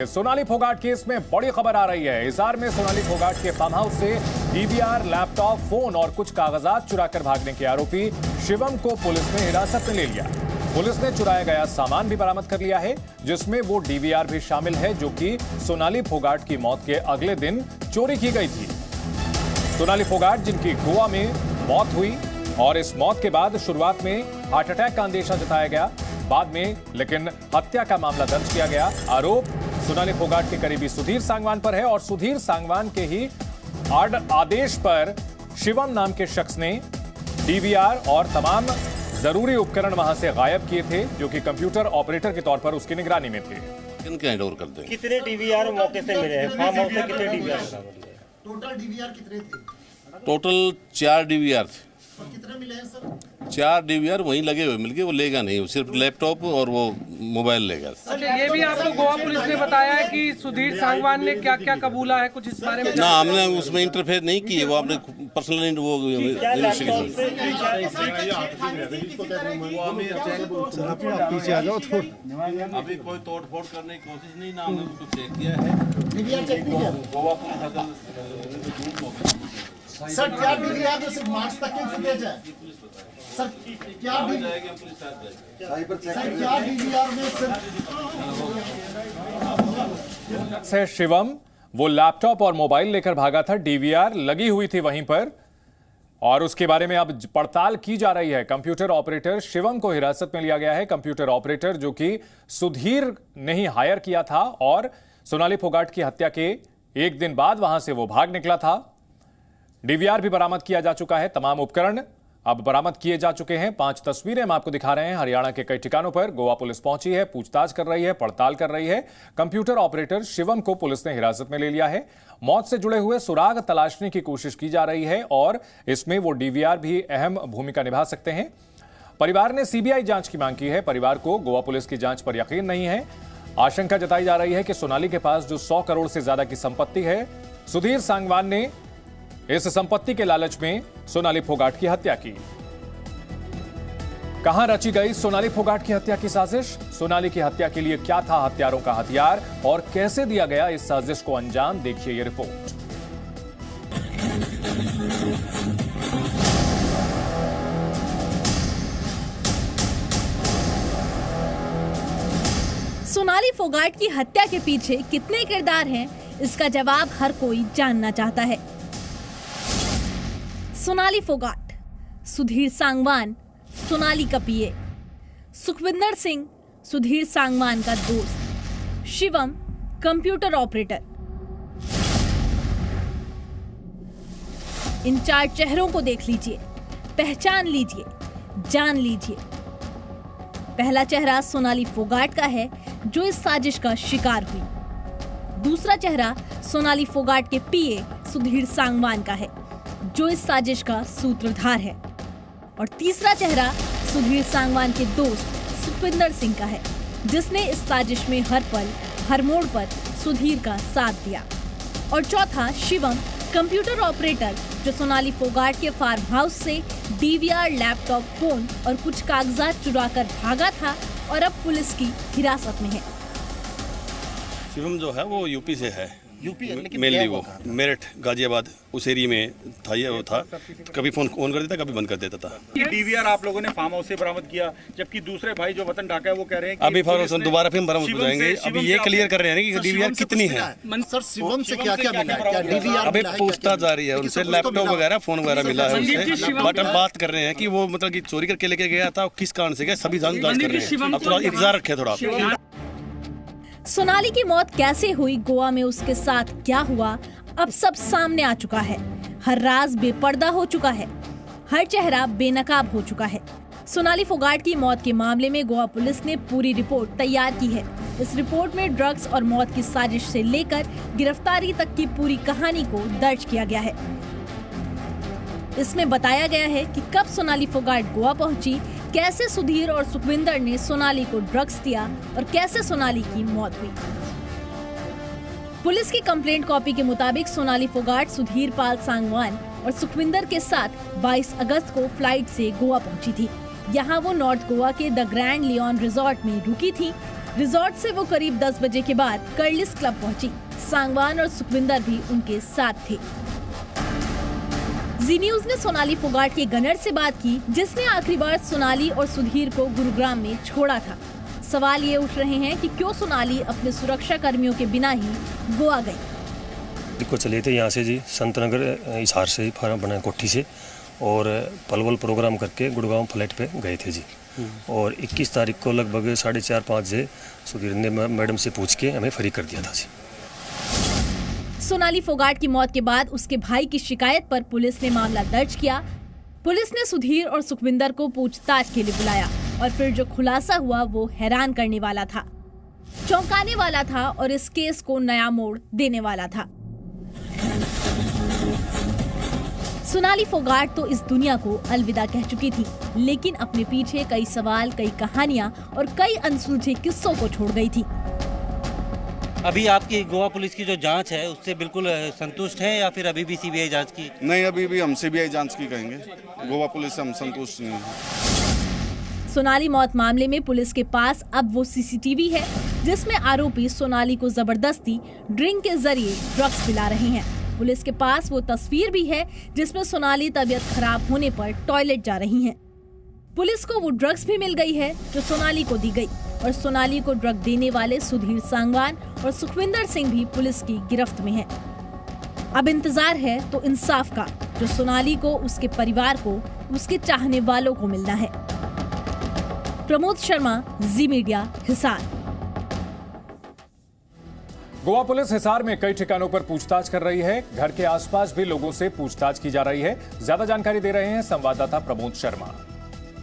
Sonali Phogat case में बड़ी खबर आ रही है। हिसार में सोनाली फोगाट के फार्म हाउस से डीवीआर, लैपटॉप, फोन और कुछ कागजात चुराकर भागने के आरोपी शिवम को पुलिस ने हिरासत में ले लिया। पुलिस ने चुराया गया सामान भी बरामद कर लिया है, जिसमें वो डीवीआर भी शामिल है जो कि सोनाली फोगाट की मौत के अगले दिन चोरी की गई थी। सोनाली फोगाट जिनकी गोवा में मौत हुई और इस मौत के बाद शुरुआत में हार्ट अटैक का अंदेशा जताया गया, बाद में लेकिन हत्या का मामला दर्ज किया गया। आरोप सोनाली फोगाट के करीबी सुधीर सांगवान पर है और सुधीर सांगवान के ही आदेश पर शिवम नाम के शख्स ने डीवीआर और तमाम जरूरी उपकरण वहां से गायब किए थे, जो कि कंप्यूटर ऑपरेटर के तौर पर उसकी निगरानी में थे। कितने डीवीआर मौके से मिले हैं? फार्म हाउस से कितने डीवीआर? टोटल डीवीआर कितने थे? टोटल 4 डीवीआर थे। और कितने मिले हैं सर? 4 डीवीआर वहीं लगे हुए मिल गए, वो लेगा नहीं, सिर्फ लैपटॉप और वो मोबाइल लेगा। अच्छा, ये भी आपको गोवा पुलिस ने बताया है कि सुधीर सांगवान ने क्या क्या कबूला है, कुछ इस बारे में? ना, हमने उसमें इंटरफेयर नहीं किए, वो आपने पर्सनली वो पीछे आ जाओ थोड़ा। अभी कोई तोड़ फोड़ करने की कोशिश नहीं, ना हमने उसको चेक किया है। गोवा पुलिस सर क्या डीवीआर में सिर्फ मार्च तक के फुटेज है? सर क्या डीवीआर में सिर्फ शिवम वो लैपटॉप और मोबाइल लेकर भागा था, डीवीआर लगी हुई थी वहीं पर और उसके बारे में अब पड़ताल की जा रही है। कंप्यूटर ऑपरेटर शिवम को हिरासत में लिया गया है। कंप्यूटर ऑपरेटर जो कि सुधीर ने ही हायर किया था और सोनाली फोगाट की हत्या के एक दिन बाद वहां से वो भाग निकला था। डीवीआर भी बरामद किया जा चुका है, तमाम उपकरण अब बरामद किए जा चुके हैं। 5 तस्वीरें हम आपको दिखा रहे हैं। हरियाणा के कई ठिकानों पर गोवा पुलिस पहुंची है, पूछताछ कर रही है, पड़ताल कर रही है। कंप्यूटर ऑपरेटर शिवम को पुलिस ने हिरासत में ले लिया है। मौत से जुड़े हुए सुराग तलाशने की कोशिश की जा रही है और इसमें वो डीवीआर भी अहम भूमिका निभा सकते हैं। परिवार ने सीबीआई जांच की मांग की है। परिवार को गोवा पुलिस की जांच पर यकीन नहीं है। आशंका जताई जा रही है कि सोनाली के पास जो 100 करोड़ से ज्यादा की संपत्ति है, सुधीर सांगवान ने इस संपत्ति के लालच में सोनाली फोगाट की हत्या की। कहां रची गई सोनाली फोगाट की हत्या की साजिश? सोनाली की हत्या के लिए क्या था हत्यारों का हथियार और कैसे दिया गया इस साजिश को अंजाम? देखिए ये रिपोर्ट। सोनाली फोगाट की हत्या के पीछे कितने किरदार हैं, इसका जवाब हर कोई जानना चाहता है। सोनाली फोगाट, सुधीर सांगवान, सोनाली का पीए, सुखविंदर सिंह, सुधीर सांगवान का दोस्त, शिवम कंप्यूटर ऑपरेटर। इन 4 चेहरों को देख लीजिए, पहचान लीजिए, जान लीजिए। पहला चेहरा सोनाली फोगाट का है जो इस साजिश का शिकार हुई। दूसरा चेहरा सोनाली फोगाट के पीए सुधीर सांगवान का है जो इस साजिश का सूत्रधार है। और तीसरा चेहरा सुधीर सांगवान के दोस्त सुखविंदर सिंह का है जिसने इस साजिश में हर पल हर मोड़ पर सुधीर का साथ दिया। और चौथा शिवम कंप्यूटर ऑपरेटर जो सोनाली फोगाट के फार्म हाउस से डीवीआर, लैपटॉप, फोन और कुछ कागजात चुराकर भागा था और अब पुलिस की हिरासत में है। शिवम जो है वो यूपी से है, यूपी मेनली वो मेरठ, गाजियाबाद उस एरिया में था। ये वो था कभी फोन ऑन कर देता, कभी बंद कर देता था। डीवीआर आप लोगों ने फार्म हाउस से बरामद किया, जबकि दूसरे भाई जो वतन ढाका है वो कह रहे हैं कि अभी फार्म हाउस दोबारा फिर बरामद हो जाएंगे। अभी ये क्लियर कर रहे हैं कि डीवीआर कितनी है। सर शिवम से क्या क्या मिला? क्या डीवीआर? अभी पूछताछ जा रही है उनसे, लैपटॉप वगैरह, फोन वगैरह मिला है उनसे। बट हम बात कर रहे हैं कि वो मतलब कि चोरी करके लेके गया था, किस कारण से गया, सभी जांच कर रहे हैं। अब थोड़ा इंतजार रखे थोड़ा। सोनाली की मौत कैसे हुई, गोवा में उसके साथ क्या हुआ, अब सब सामने आ चुका है। हर राज बेपर्दा हो चुका है, हर चेहरा बेनकाब हो चुका है। सोनाली फोगाट की मौत के मामले में गोवा पुलिस ने पूरी रिपोर्ट तैयार की है। इस रिपोर्ट में ड्रग्स और मौत की साजिश से लेकर गिरफ्तारी तक की पूरी कहानी को दर्ज किया गया है। इसमें बताया गया है कि कब सोनाली फोगाट गोवा पहुंची, कैसे सुधीर और सुखविंदर ने सोनाली को ड्रग्स दिया और कैसे सोनाली की मौत हुई। पुलिस की कंप्लेंट कॉपी के मुताबिक सोनाली फोगाट सुधीर पाल सांगवान और सुखविंदर के साथ 22 अगस्त को फ्लाइट से गोवा पहुंची थी। यहाँ वो नॉर्थ गोवा के द ग्रैंड लियोन रिजॉर्ट में रुकी थी। रिजॉर्ट से वो करीब 10 बजे के बाद कर्लिस क्लब पहुंची। सांगवान और सुखविंदर भी उनके साथ थे। जी न्यूज ने सोनाली फोगाट के गनर से बात की, जिसने आखिरी बार सोनाली और सुधीर को गुरुग्राम में छोड़ा था। सवाल ये उठ रहे हैं कि क्यों सोनाली अपने सुरक्षा कर्मियों के बिना ही गोवा गई। को चले थे यहाँ से जी, संत नगर हिसार से ही फार्म बना कोठी से, और पलवल प्रोग्राम करके गुड़गांव फ्लाइट पे गए थे जी। और 21 तारीख को लगभग 4:30-5 बजे सुधीर ने मैडम से पूछ के हमें फ्री कर दिया था जी। सोनाली फोगाट की मौत के बाद उसके भाई की शिकायत पर पुलिस ने मामला दर्ज किया। पुलिस ने सुधीर और सुखविंदर को पूछताछ के लिए बुलाया और फिर जो खुलासा हुआ वो हैरान करने वाला था, चौंकाने वाला था और इस केस को नया मोड़ देने वाला था। सोनाली फोगाट तो इस दुनिया को अलविदा कह चुकी थी, लेकिन अपने पीछे कई सवाल, कई कहानियां और कई अनसुलझे किस्सों को छोड़ गई थी। अभी आपकी गोवा पुलिस की जो जांच है उससे बिल्कुल संतुष्ट हैं या फिर अभी भी सीबीआई जांच की? नहीं, अभी भी हम सीबीआई जांच की कहेंगे। गोवा पुलिस से हम संतुष्ट नहीं हैं। सोनाली मौत मामले में पुलिस के पास अब वो सीसीटीवी है जिसमें आरोपी सोनाली को जबरदस्ती ड्रिंक के जरिए ड्रग्स पिला रहे हैं। पुलिस के पास वो तस्वीर भी है जिसमें सोनाली तबीयत खराब होने पर टॉयलेट जा रही हैं। पुलिस को वो ड्रग्स भी मिल गई है जो सोनाली को दी गई, और सोनाली को ड्रग देने वाले सुधीर सांगवान और सुखविंदर सिंह भी पुलिस की गिरफ्त में हैं। अब इंतजार है तो इंसाफ का, जो सोनाली को, उसके परिवार को, उसके चाहने वालों को मिलना है। प्रमोद शर्मा, जी मीडिया, हिसार। गोवा पुलिस हिसार में कई ठिकानों पर पूछताछ कर रही है। घर के आसपास भी लोगों से पूछताछ की जा रही है। ज्यादा जानकारी दे रहे हैं संवाददाता प्रमोद शर्मा।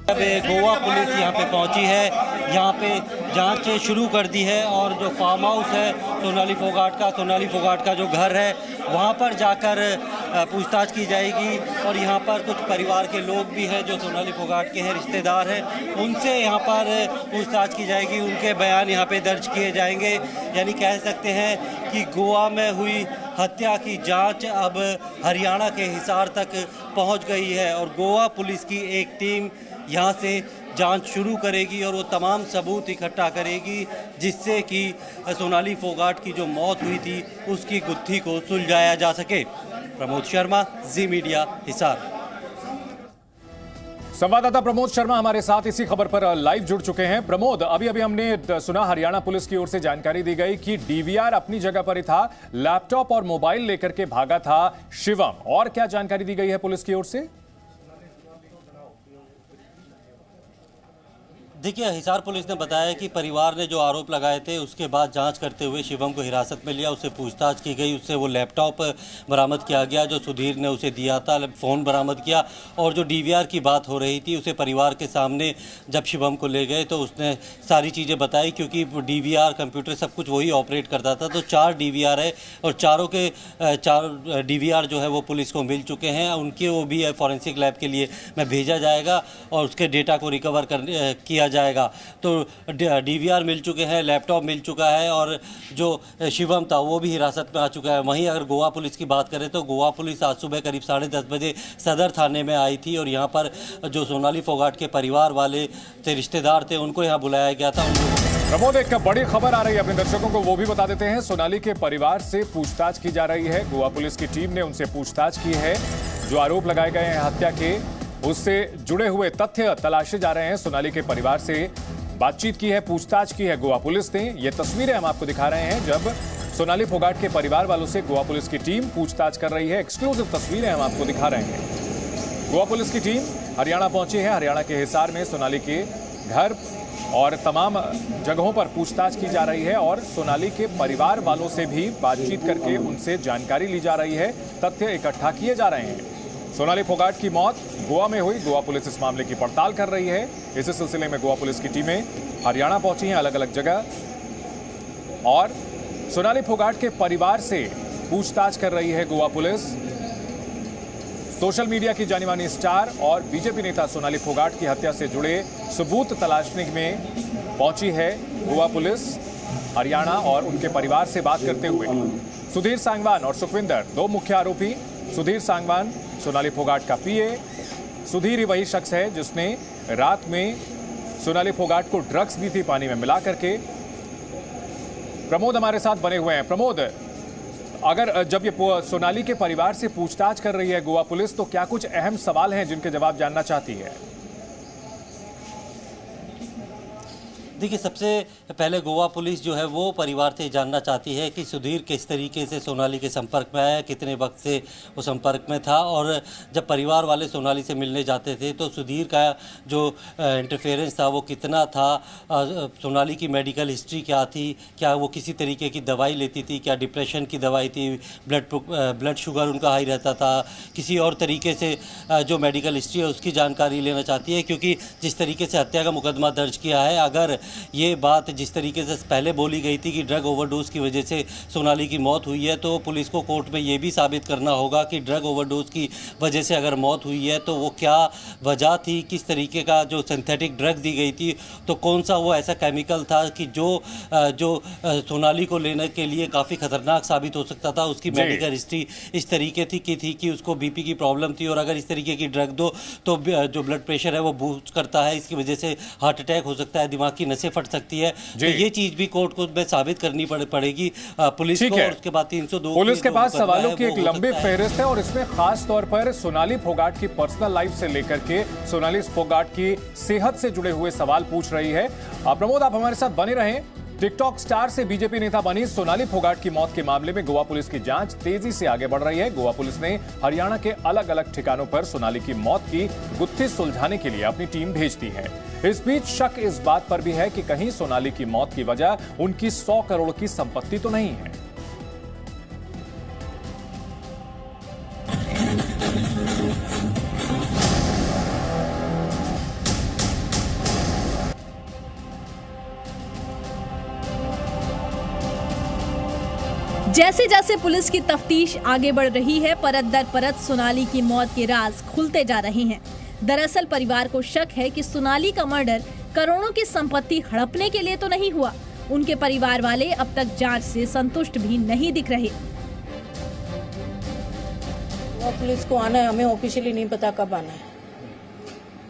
अब गोवा पुलिस यहाँ पे पहुंची है, यहाँ पे जांच शुरू कर दी है और जो फार्म हाउस है सोनाली फोगाट का जो घर है वहाँ पर जाकर पूछताछ की जाएगी। और यहाँ पर कुछ परिवार के लोग भी हैं जो सोनाली फोगाट के हैं, रिश्तेदार हैं, उनसे यहाँ पर पूछताछ की जाएगी। उनके बयान यहाँ पे दर्ज किए जाएंगे। यानी कह सकते हैं कि गोवा में हुई हत्या की जांच अब हरियाणा के हिसार तक पहुँच गई है और गोवा पुलिस की एक टीम यहाँ से जांच शुरू करेगी और वो तमाम सबूत इकट्ठा करेगी जिससे कि सोनाली फोगाट की जो मौत हुई थी उसकी गुत्थी को सुलझाया जा सके। प्रमोद शर्मा, जी मीडिया, हिसार। संवाददाता प्रमोद शर्मा हमारे साथ इसी खबर पर लाइव जुड़ चुके हैं। प्रमोद, अभी हमने सुना हरियाणा पुलिस की ओर से जानकारी दी गई कि डीवीआर अपनी जगह पर ही था, लैपटॉप और मोबाइल लेकर के भागा था शिवम। और क्या जानकारी दी गई है पुलिस की ओर से? देखिए, हिसार पुलिस ने बताया कि परिवार ने जो आरोप लगाए थे उसके बाद जांच करते हुए शिवम को हिरासत में लिया, उससे पूछताछ की गई, उससे वो लैपटॉप बरामद किया गया जो सुधीर ने उसे दिया था, फ़ोन बरामद किया। और जो डीवीआर की बात हो रही थी उसे परिवार के सामने जब शिवम को ले गए तो उसने सारी चीज़ें बताई, क्योंकि डीवीआर कंप्यूटर सब कुछ वही ऑपरेट करता था। तो 4 डीवीआर है और चारों के 4 डीवीआर जो है वो पुलिस को मिल चुके हैं। उनके वो भी फॉरेंसिक लैब के लिए में भेजा जाएगा और उसके डेटा को रिकवर किया जाएगा। तो डीवीआर मिल चुके हैं, लैपटॉप मिल चुका है और जो शिवम था वो भी हिरासत में आ चुका है। वहीं अगर गोवा पुलिस की बात करें तो गोवा पुलिस आज सुबह करीब 10:30 बजे सदर थाने में आई थी और यहाँ पर जो सोनाली फोगाट के परिवार वाले थे, रिश्तेदार थे, उनको यहाँ बुलाया गया था। प्रमोद, एक बड़ी खबर आ रही है अपने दर्शकों को, वो भी बता देते हैं। सोनाली के परिवार से पूछताछ की जा रही है। गोवा पुलिस की टीम ने उनसे पूछताछ की है। जो आरोप लगाए गए हैं हत्या के, उससे जुड़े हुए तथ्य तलाशे जा रहे हैं। सोनाली के परिवार से बातचीत की है, पूछताछ की है गोवा पुलिस ने। ये तस्वीरें हम आपको दिखा रहे हैं जब सोनाली फोगाट के परिवार वालों से गोवा पुलिस की टीम पूछताछ कर रही है। एक्सक्लूसिव तस्वीरें हम आपको दिखा रहे हैं। गोवा पुलिस की टीम हरियाणा पहुंची है। हरियाणा के हिसार में सोनाली के घर और तमाम जगहों पर पूछताछ की जा रही है और सोनाली के परिवार वालों से भी बातचीत करके उनसे जानकारी ली जा रही है, तथ्य इकट्ठा किए जा रहे हैं। सोनाली फोगाट की मौत गोवा में हुई। गोवा पुलिस इस मामले की पड़ताल कर रही है। इसी सिलसिले में गोवा पुलिस की टीमें हरियाणा पहुंची हैं, अलग अलग जगह, और सोनाली फोगाट के परिवार से पूछताछ कर रही है गोवा पुलिस। सोशल मीडिया की जानी मानी स्टार और बीजेपी नेता सोनाली फोगाट की हत्या से जुड़े सबूत तलाशने में पहुंची है गोवा पुलिस हरियाणा और उनके परिवार से बात करते हुए सुधीर सांगवान और सुखविंदर, 2 मुख्य आरोपी। सुधीर सांगवान सोनाली फोगाट का पीए। सुधीर ही वही शख्स है जिसने रात में सोनाली फोगाट को ड्रग्स दी थी पानी में मिला करके। प्रमोद हमारे साथ बने हुए हैं। प्रमोद, अगर जब ये सोनाली के परिवार से पूछताछ कर रही है गोवा पुलिस, तो क्या कुछ अहम सवाल हैं जिनके जवाब जानना चाहती है? देखिए, सबसे पहले गोवा पुलिस जो है वो परिवार से जानना चाहती है कि सुधीर किस तरीके से सोनाली के संपर्क में आया, कितने वक्त से वो संपर्क में था, और जब परिवार वाले सोनाली से मिलने जाते थे तो सुधीर का जो इंटरफेरेंस था वो कितना था, सोनाली की मेडिकल हिस्ट्री क्या थी, क्या वो किसी तरीके की दवाई लेती थी, क्या डिप्रेशन की दवाई थी, ब्लड शुगर उनका हाई रहता था, किसी और तरीके से जो मेडिकल हिस्ट्री है उसकी जानकारी लेना चाहती है। क्योंकि जिस तरीके से हत्या का मुकदमा दर्ज किया है, अगर ये बात जिस तरीके से पहले बोली गई थी कि ड्रग ओवरडोज की वजह से सोनाली की मौत हुई है, तो पुलिस को कोर्ट में ये भी साबित करना होगा कि ड्रग ओवरडोज की वजह से अगर मौत हुई है तो वो क्या वजह थी, किस तरीके का जो सिंथेटिक ड्रग दी गई थी, तो कौन सा वो ऐसा केमिकल था कि जो सोनाली को लेने के लिए काफ़ी खतरनाक साबित हो सकता था। उसकी मेडिकल हिस्ट्री इस तरीके थी कि उसको बीपी की प्रॉब्लम थी, और अगर इस तरीके की ड्रग दो तो जो ब्लड प्रेशर है वो बूस्ट करता है, इसकी वजह से हार्ट अटैक हो सकता है, दिमाग की नसें फट सकती है। तो ये चीज भी कोर्ट को में साबित करनी पड़ेगी पुलिस को। और उसके बाद 302 पुलिस के पास सवालों की एक लंबी फहरिस्त है, और इसमें खास तौर पर सोनाली फोगाट की पर्सनल लाइफ से लेकर के सोनाली फोगाट की सेहत से जुड़े हुए सवाल पूछ रही है। प्रमोद, आप हमारे साथ बने रहें। टिकटॉक स्टार से बीजेपी नेता बनी सोनाली फोगाट की मौत के मामले में गोवा पुलिस की जांच तेजी से आगे बढ़ रही है। गोवा पुलिस ने हरियाणा के अलग अलग ठिकानों पर सोनाली की मौत की गुत्थी सुलझाने के लिए अपनी टीम भेज दी है। इस बीच शक इस बात पर भी है कि कहीं सोनाली की मौत की वजह उनकी 100 करोड़ की संपत्ति तो नहीं है। जैसे जैसे पुलिस की तफ्तीश आगे बढ़ रही है, परत दर परत सोनाली की मौत के राज खुलते जा रहे हैं। दरअसल परिवार को शक है कि सोनाली का मर्डर करोड़ों की संपत्ति हड़पने के लिए तो नहीं हुआ। उनके परिवार वाले अब तक जांच से संतुष्ट भी नहीं दिख रहे। पुलिस को आना है, हमें ऑफिशियली नहीं पता कब आना है,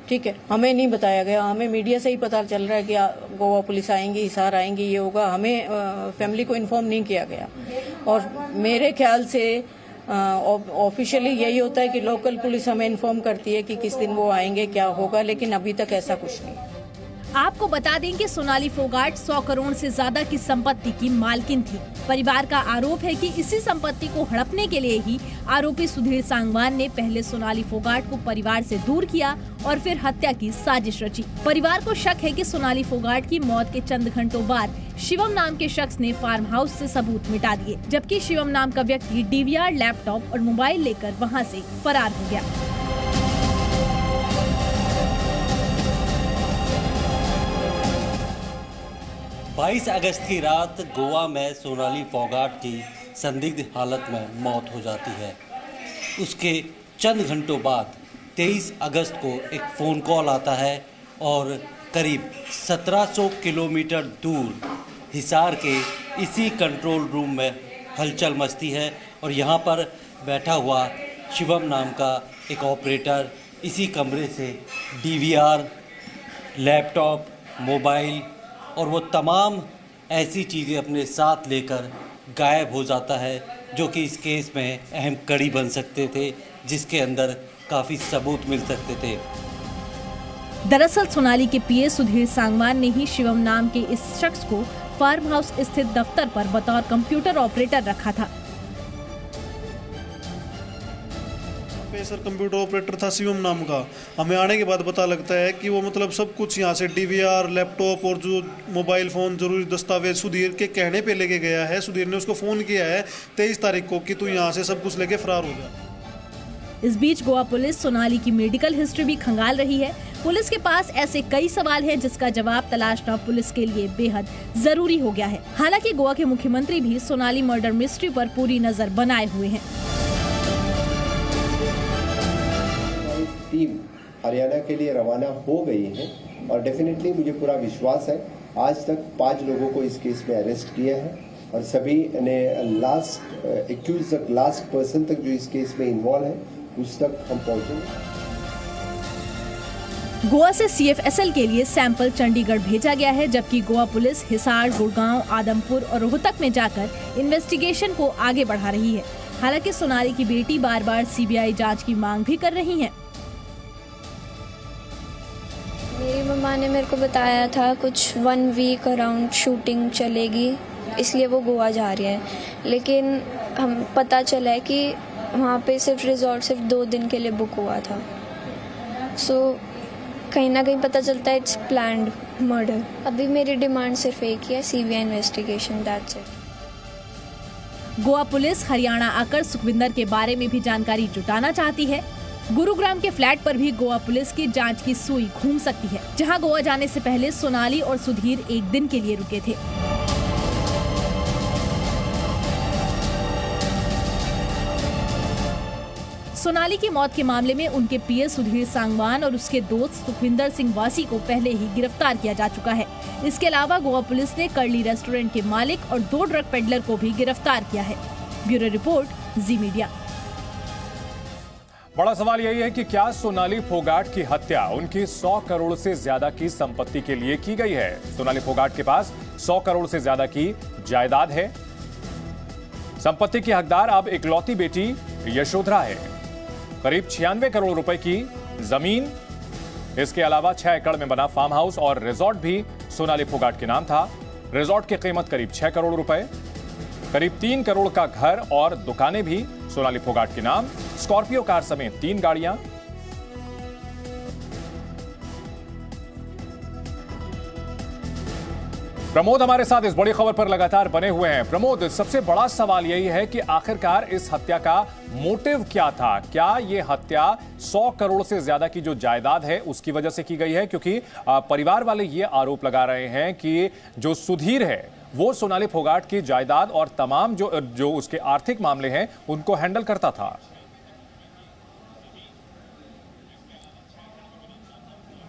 ठीक है, हमें नहीं बताया गया। हमें मीडिया से ही पता चल रहा है कि गोवा पुलिस आएंगी, हिसार आएंगी, ये होगा। हमें फैमिली को इन्फॉर्म नहीं किया गया। और मेरे ख्याल से ऑफिशियली यही होता है कि लोकल पुलिस हमें इन्फॉर्म करती है कि किस दिन वो आएंगे, क्या होगा, लेकिन अभी तक ऐसा कुछ नहीं। आपको बता दें कि सोनाली फोगाट 100 करोड़ से ज्यादा की संपत्ति की मालकिन थी। परिवार का आरोप है कि इसी संपत्ति को हड़पने के लिए ही आरोपी सुधीर सांगवान ने पहले सोनाली फोगाट को परिवार से दूर किया और फिर हत्या की साजिश रची। परिवार को शक है कि सोनाली फोगाट की मौत के चंद घंटों बाद शिवम नाम के शख्स ने फार्म हाउस से सबूत मिटा दिए, जबकि शिवम नाम का व्यक्ति डीवीआर, लैपटॉप और मोबाइल लेकर वहाँ से फरार हो गया। 22 अगस्त की रात गोवा में सोनाली फोगाट की संदिग्ध हालत में मौत हो जाती है। उसके चंद घंटों बाद 23 अगस्त को एक फ़ोन कॉल आता है और करीब 1700 किलोमीटर दूर हिसार के इसी कंट्रोल रूम में हलचल मचती है। और यहाँ पर बैठा हुआ शिवम नाम का एक ऑपरेटर इसी कमरे से डीवीआर, लैपटॉप, मोबाइल और वो तमाम ऐसी चीज़ें अपने साथ लेकर गायब हो जाता है, जो कि इस केस में अहम कड़ी बन सकते थे, जिसके अंदर काफ़ी सबूत मिल सकते थे। दरअसल सोनाली के पीए सुधीर सांगवान ने ही शिवम नाम के इस शख्स को फार्म हाउस स्थित दफ्तर पर बतौर कंप्यूटर ऑपरेटर रखा था। सर कंप्यूटर ऑपरेटर था शिवम नाम का। हमें आने के बाद पता लगता है कि वो मतलब सब कुछ यहाँ से डीवीआर, लैपटॉप और जो मोबाइल फ़ोन, जरूरी दस्तावेज सुधीर के कहने पे लेके गया है। सुधीर ने उसको फ़ोन किया है 23 तारीख को कि तू यहाँ से सब कुछ लेके फरार हो जा। इस बीच गोवा पुलिस सोनाली की मेडिकल हिस्ट्री भी खंगाल रही है। पुलिस के पास ऐसे कई सवाल हैं जिसका जवाब तलाशना पुलिस के लिए बेहद जरूरी हो गया है। हालांकि गोवा के मुख्यमंत्री भी सोनाली मर्डर मिस्ट्री पर पूरी नजर बनाए हुए हैं। टीम हरियाणा के लिए रवाना हो गई है और डेफिनेटली मुझे पूरा विश्वास है आज तक 5 लोगों को इस केस में अरेस्ट किया है और सभी ने लास्ट एक्यूज तक, लास्ट पर्सन तक जो इस केस में इन्वॉल्व है उस तक हम पहुंचेंगे। गोवा से CFSL के लिए सैंपल चंडीगढ़ भेजा गया है, जबकि गोवा पुलिस हिसार, गुड़गांव, आदमपुर और रोहतक में जाकर इन्वेस्टिगेशन को आगे बढ़ा रही है। हालांकि सोनाली की बेटी बार बार CBI जांच की मांग भी कर रही हैं। मेरी मम्मा ने मेरे को बताया था कुछ 1 वीक अराउंड शूटिंग चलेगी, इसलिए वो गोवा जा रही है, लेकिन हम पता चला है कि वहाँ पे सिर्फ रिजॉर्ट सिर्फ 2 दिन के लिए बुक हुआ था। सो कहीं ना कहीं पता चलता है इट्स प्लान्ड मर्डर। अभी मेरी डिमांड सिर्फ एक ही है, CBI investigation, that's it. Goa police Haryana आकर सुखविंदर के बारे में भी जानकारी जुटाना चाहती है। गुरुग्राम के फ्लैट पर भी गोवा पुलिस की जांच की सुई घूम सकती है, जहां गोवा जाने से पहले सोनाली और सुधीर एक दिन के लिए रुके थे। सोनाली की मौत के मामले में उनके पीए सुधीर सांगवान और उसके दोस्त सुखविंदर सिंह वासी को पहले ही गिरफ्तार किया जा चुका है। इसके अलावा गोवा पुलिस ने कर्ली रेस्टोरेंट के मालिक और 2 ड्रग पेडलर को भी गिरफ्तार किया है। ब्यूरो रिपोर्ट, जी मीडिया। बड़ा सवाल यही है कि क्या सोनाली फोगाट की हत्या उनकी 100 करोड़ से ज्यादा की संपत्ति के लिए की गई है। सोनाली फोगाट के पास 100 करोड़ से ज्यादा की जायदाद है। संपत्ति की हकदार अब इकलौती बेटी यशोधरा है। करीब 96 करोड़ रुपए की जमीन, इसके अलावा 6 एकड़ में बना फार्म हाउस और रिजॉर्ट भी सोनाली फोगाट के नाम था। रिजॉर्ट की कीमत करीब 6 करोड़ रुपए, करीब 3 करोड़ का घर और दुकानें भी सोनाली फोगाट के नाम। स्कॉर्पियो कार समेत 3 गाड़ियां। प्रमोद हमारे साथ इस बड़ी खबर पर लगातार बने हुए हैं। प्रमोद, सबसे बड़ा सवाल यही है कि आखिरकार इस हत्या का मोटिव क्या था? क्या ये हत्या 100 करोड़ से ज्यादा की जो जायदाद है उसकी वजह से की गई है? क्योंकि परिवार वाले ये आरोप लगा रहे हैं कि जो सुधीर है वो सोनाली फोगाट की जायदाद और तमाम जो उसके आर्थिक मामले हैं उनको हैंडल करता था।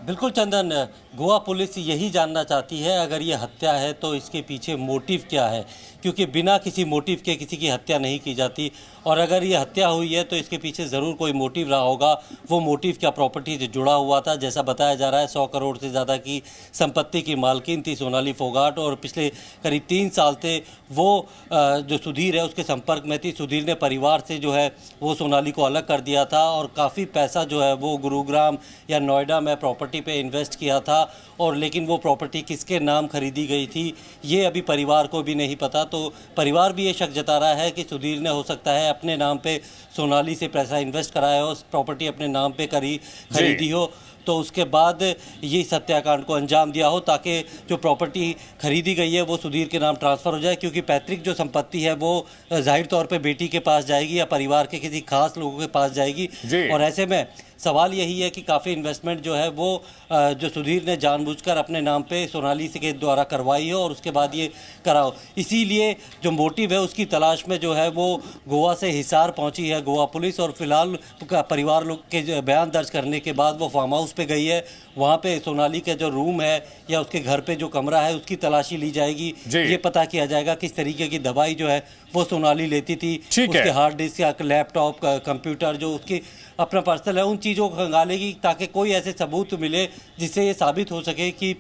बिल्कुल चंदन, गोवा पुलिस यही जानना चाहती है अगर ये हत्या है तो इसके पीछे मोटिव क्या है, क्योंकि बिना किसी मोटिव के किसी की हत्या नहीं की जाती। और अगर ये हत्या हुई है तो इसके पीछे ज़रूर कोई मोटिव रहा होगा। वो मोटिव क्या प्रॉपर्टी से जुड़ा हुआ था। जैसा बताया जा रहा है 100 करोड़ से ज़्यादा की संपत्ति की मालकिन थी सोनाली फोगाट, और पिछले करीब 3 साल से वो जो सुधीर है उसके संपर्क में थी। सुधीर ने परिवार से जो है वो सोनाली को अलग कर दिया था और काफ़ी पैसा जो है वो गुरुग्राम या नोएडा में प्रॉपर्टी पे इन्वेस्ट किया था। और लेकिन वो प्रॉपर्टी किसके नाम खरीदी गई थी ये अभी परिवार को भी नहीं पता। तो परिवार भी ये शक जता रहा है कि सुधीर ने हो सकता है अपने नाम पे सोनाली से पैसा इन्वेस्ट कराया हो, प्रॉपर्टी अपने नाम पे खरीदी हो, तो उसके बाद ये हत्याकांड को अंजाम दिया हो ताकि जो प्रॉपर्टी खरीदी गई है वो सुधीर के नाम ट्रांसफ़र हो जाए। क्योंकि पैतृक जो संपत्ति है वो जाहिर तौर पे बेटी के पास जाएगी या परिवार के किसी खास लोगों के पास जाएगी। और ऐसे में सवाल यही है कि काफ़ी इन्वेस्टमेंट जो है वो जो सुधीर ने जानबूझकर अपने नाम पे सोनाली के द्वारा करवाई हो और उसके बाद ये कराओ। इसीलिए जो मोटिव है उसकी तलाश में जो है वो गोवा से हिसार पहुंची है गोवा पुलिस। और फिलहाल परिवार लोग के बयान दर्ज करने के बाद वो फार्म हाउस पे गई है। वहाँ पे सोनाली के जो रूम है या उसके घर पे जो कमरा है उसकी तलाशी ली जाएगी। ये पता किया जाएगा किस तरीके की दवाई जो है वो सोनाली लेती थी, उसके हार्ड डिस्क या लैपटॉप, कंप्यूटर जो उसकी अपना पर्सनल है, उन चीज़ों को खंगालेगी ताकि कोई ऐसे सबूत मिले जिससे ये साबित हो सके कि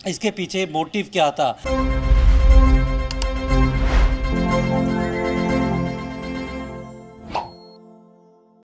इसके पीछे मोटिव क्या था।